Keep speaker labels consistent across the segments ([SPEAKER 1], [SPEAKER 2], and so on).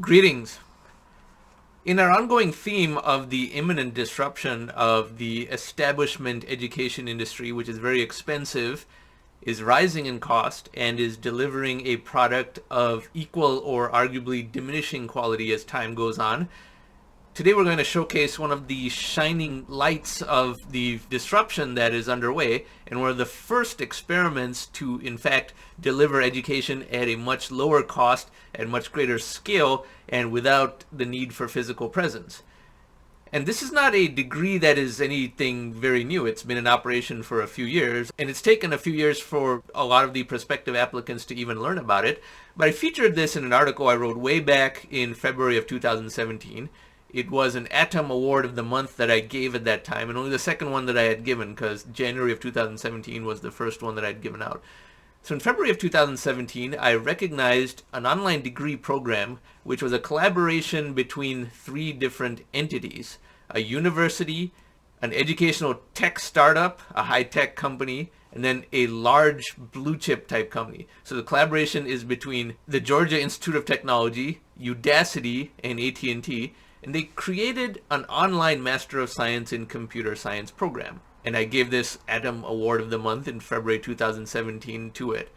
[SPEAKER 1] Greetings. In our ongoing theme of the imminent disruption of the establishment education industry, which is very expensive, is rising in cost, and is delivering a product of equal or arguably diminishing quality as time goes on, today we're going to showcase one of the shining lights of the disruption that is underway, and one of the first experiments to, in fact, deliver education at a much lower cost, at much greater scale, and without the need for physical presence. And this is not a degree that is anything very new. It's been in operation for a few years, and it's taken a few years for a lot of the prospective applicants to even learn about it. But I featured this in an article I wrote way back in February of 2017. It was an Atom Award of the Month that I gave at that time, and only the second one that I had given, because January of 2017 was the first one that I'd given out. So in February of 2017, I recognized an online degree program, which was a collaboration between three different entities: a university, an educational tech startup, a high-tech company, and then a large blue-chip type company. So the collaboration is between the Georgia Institute of Technology, Udacity, and AT&T, and they created an online Master of Science in Computer Science program. And I gave this Atom Award of the Month in February 2017 to it.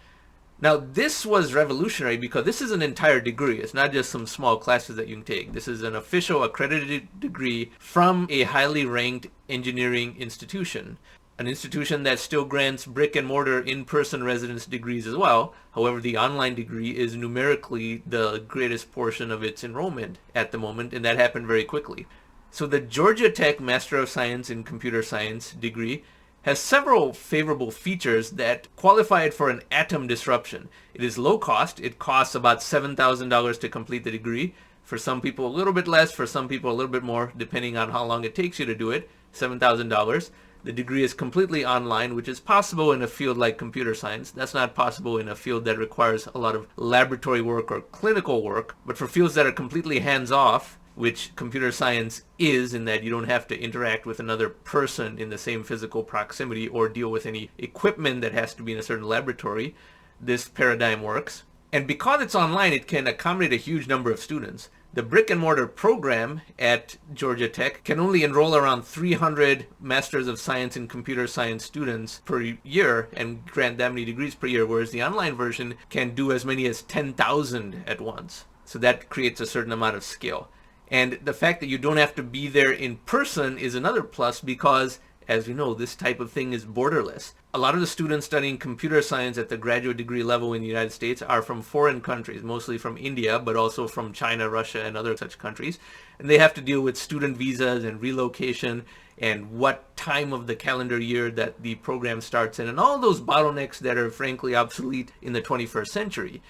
[SPEAKER 1] Now, this was revolutionary because this is an entire degree. It's not just some small classes that you can take. This is an official accredited degree from a highly ranked engineering institution. An institution that still grants brick and mortar in-person residence degrees as well. However, the online degree is numerically the greatest portion of its enrollment at the moment, and that happened very quickly. So the Georgia Tech Master of Science in Computer Science degree has several favorable features that qualify it for an atom disruption. It is low cost. It costs about $7,000 to complete the degree. For some people a little bit less, for some people a little bit more, depending on how long it takes you to do it, $7,000. The degree is completely online, which is possible in a field like computer science. That's not possible in a field that requires a lot of laboratory work or clinical work. But for fields that are completely hands-off, which computer science is, in that you don't have to interact with another person in the same physical proximity or deal with any equipment that has to be in a certain laboratory, this paradigm works. And because it's online, it can accommodate a huge number of students. The brick and mortar program at Georgia Tech can only enroll around 300 Masters of Science in Computer Science students per year and grant that many degrees per year, whereas the online version can do as many as 10,000 at once. So that creates a certain amount of scale. And the fact that you don't have to be there in person is another plus because, as you know, this type of thing is borderless. A lot of the students studying computer science at the graduate degree level in the United States are from foreign countries, mostly from India, but also from China, Russia, and other such countries. And they have to deal with student visas and relocation and what time of the calendar year that the program starts in, and all those bottlenecks that are frankly obsolete in the 21st century.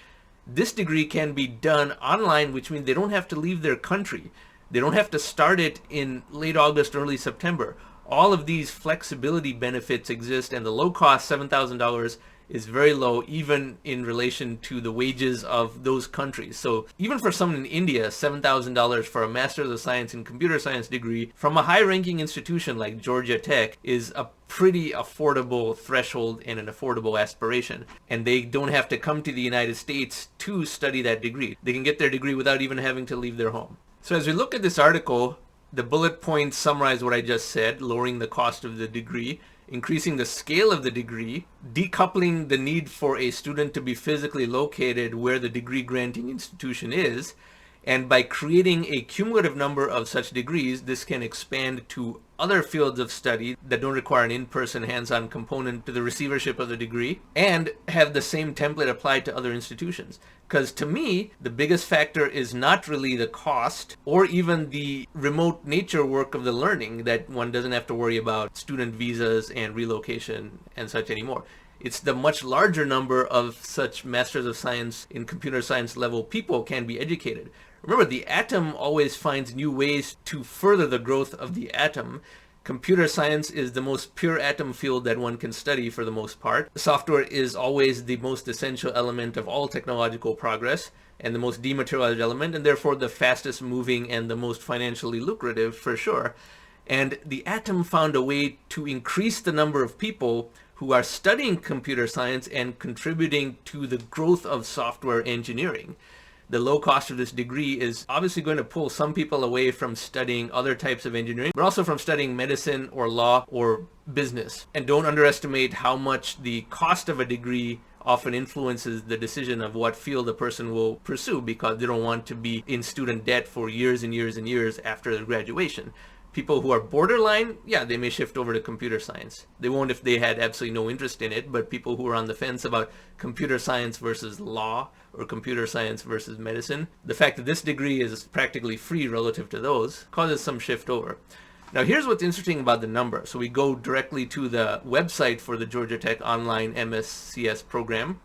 [SPEAKER 1] This degree can be done online, which means they don't have to leave their country. They don't have to start it in late August, early September. All of these flexibility benefits exist, and the low cost $7,000 is very low even in relation to the wages of those countries. So even for someone in India, $7,000 for a Master's of Science in Computer Science degree from a high-ranking institution like Georgia Tech is a pretty affordable threshold and an affordable aspiration. And they don't have to come to the United States to study that degree. They can get their degree without even having to leave their home. So as we look at this article, the bullet points summarize what I just said: lowering the cost of the degree, increasing the scale of the degree, decoupling the need for a student to be physically located where the degree granting institution is, and by creating a cumulative number of such degrees, this can expand to other fields of study that don't require an in-person hands-on component to the receivership of the degree, and have the same template applied to other institutions. Because to me, the biggest factor is not really the cost or even the remote nature work of the learning, that one doesn't have to worry about student visas and relocation and such anymore. It's the much larger number of such Masters of Science in Computer Science level people can be educated. Remember, the atom always finds new ways to further the growth of the atom. Computer science is the most pure atom field that one can study for the most part. Software is always the most essential element of all technological progress, and the most dematerialized element, and therefore the fastest moving and the most financially lucrative for sure. And the atom found a way to increase the number of people who are studying computer science and contributing to the growth of software engineering. The low cost of this degree is obviously going to pull some people away from studying other types of engineering, but also from studying medicine or law or business. And don't underestimate how much the cost of a degree often influences the decision of what field a person will pursue, because they don't want to be in student debt for years and years and years after their graduation. People who are borderline, yeah, they may shift over to computer science. They won't if they had absolutely no interest in it, but people who are on the fence about computer science versus law or computer science versus medicine, the fact that this degree is practically free relative to those causes some shift over. Now here's what's interesting about the number. So we go directly to the website for the Georgia Tech Online MSCS program.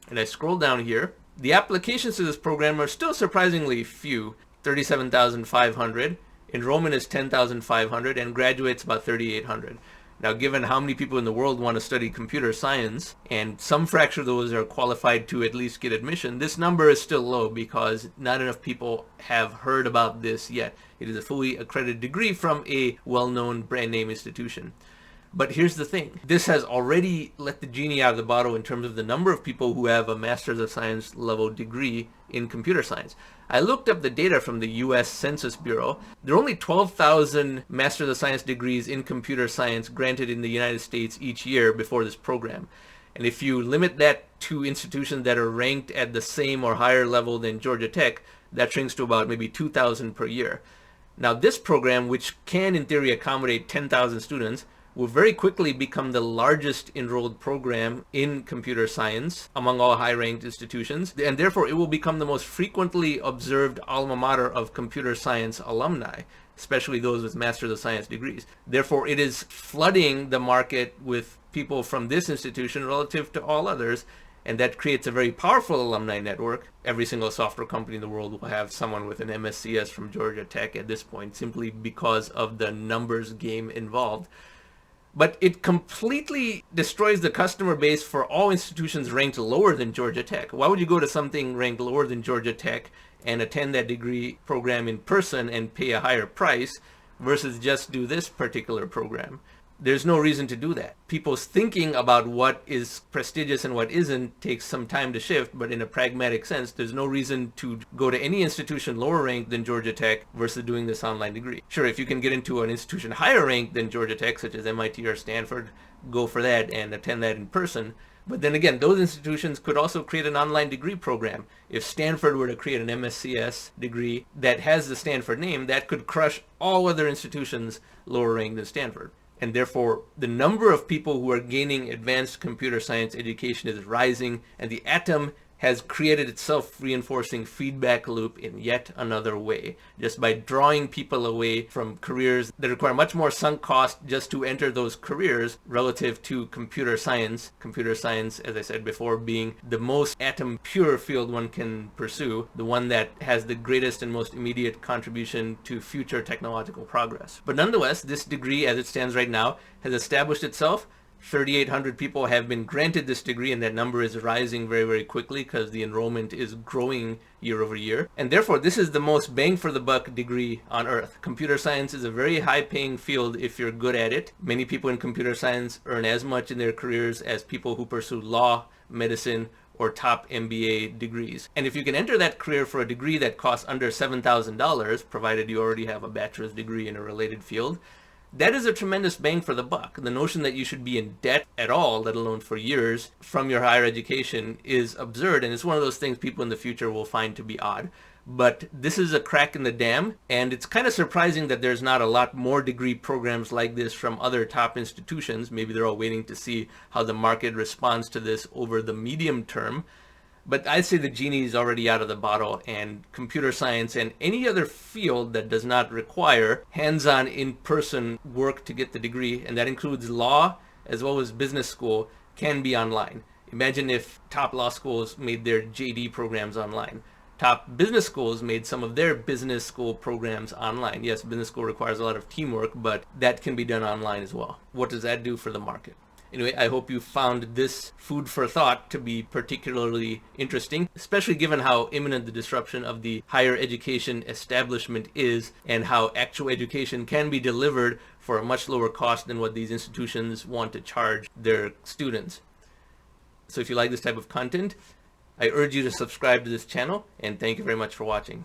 [SPEAKER 1] And I scroll down here. The applications to this program are still surprisingly few. 37,500, enrollment is 10,500, and graduates about 3,800. Now, given how many people in the world want to study computer science, and some fraction of those are qualified to at least get admission, this number is still low because not enough people have heard about this yet. It is a fully accredited degree from a well-known brand name institution. But here's the thing. This has already let the genie out of the bottle in terms of the number of people who have a Master's of Science level degree in computer science. I looked up the data from the US Census Bureau. There are only 12,000 Master's of Science degrees in computer science granted in the United States each year before this program. And if you limit that to institutions that are ranked at the same or higher level than Georgia Tech, that shrinks to about maybe 2,000 per year. Now this program, which can in theory accommodate 10,000 students, will very quickly become the largest enrolled program in computer science among all high-ranked institutions, and therefore it will become the most frequently observed alma mater of computer science alumni, especially those with Master's of Science degrees. Therefore, it is flooding the market with people from this institution relative to all others, and that creates a very powerful alumni network. Every single software company in the world will have someone with an MSCS from Georgia Tech at this point, simply because of the numbers game involved. But it completely destroys the customer base for all institutions ranked lower than Georgia Tech. Why would you go to something ranked lower than Georgia Tech and attend that degree program in person and pay a higher price versus just do this particular program? There's no reason to do that. People's thinking about what is prestigious and what isn't takes some time to shift, but in a pragmatic sense, there's no reason to go to any institution lower ranked than Georgia Tech versus doing this online degree. Sure, if you can get into an institution higher ranked than Georgia Tech, such as MIT or Stanford, go for that and attend that in person. But then again, those institutions could also create an online degree program. If Stanford were to create an MSCS degree that has the Stanford name, that could crush all other institutions lower ranked than Stanford. And therefore, the number of people who are gaining advanced computer science education is rising, and the atom has created its self-reinforcing feedback loop in yet another way, just by drawing people away from careers that require much more sunk cost just to enter those careers relative to computer science. Computer science, as I said before, being the most atom pure field one can pursue, the one that has the greatest and most immediate contribution to future technological progress. But nonetheless, this degree as it stands right now has established itself. 3,800 people have been granted this degree, and that number is rising very, very quickly because the enrollment is growing year over year. And therefore, this is the most bang for the buck degree on earth. Computer science is a very high paying field if you're good at it. Many people in computer science earn as much in their careers as people who pursue law, medicine, or top MBA degrees. And if you can enter that career for a degree that costs under $7,000, provided you already have a bachelor's degree in a related field, that is a tremendous bang for the buck. The notion that you should be in debt at all, let alone for years, from your higher education is absurd, and it's one of those things people in the future will find to be odd. But this is a crack in the dam, and it's kind of surprising that there's not a lot more degree programs like this from other top institutions. Maybe they're all waiting to see how the market responds to this over the medium term. But I'd say the genie is already out of the bottle, and computer science and any other field that does not require hands-on in-person work to get the degree, and that includes law as well as business school, can be online. Imagine if top law schools made their JD programs online. Top business schools made some of their business school programs online. Yes, business school requires a lot of teamwork, but that can be done online as well. What does that do for the market? Anyway, I hope you found this food for thought to be particularly interesting, especially given how imminent the disruption of the higher education establishment is, and how actual education can be delivered for a much lower cost than what these institutions want to charge their students. So if you like this type of content, I urge you to subscribe to this channel, and thank you very much for watching.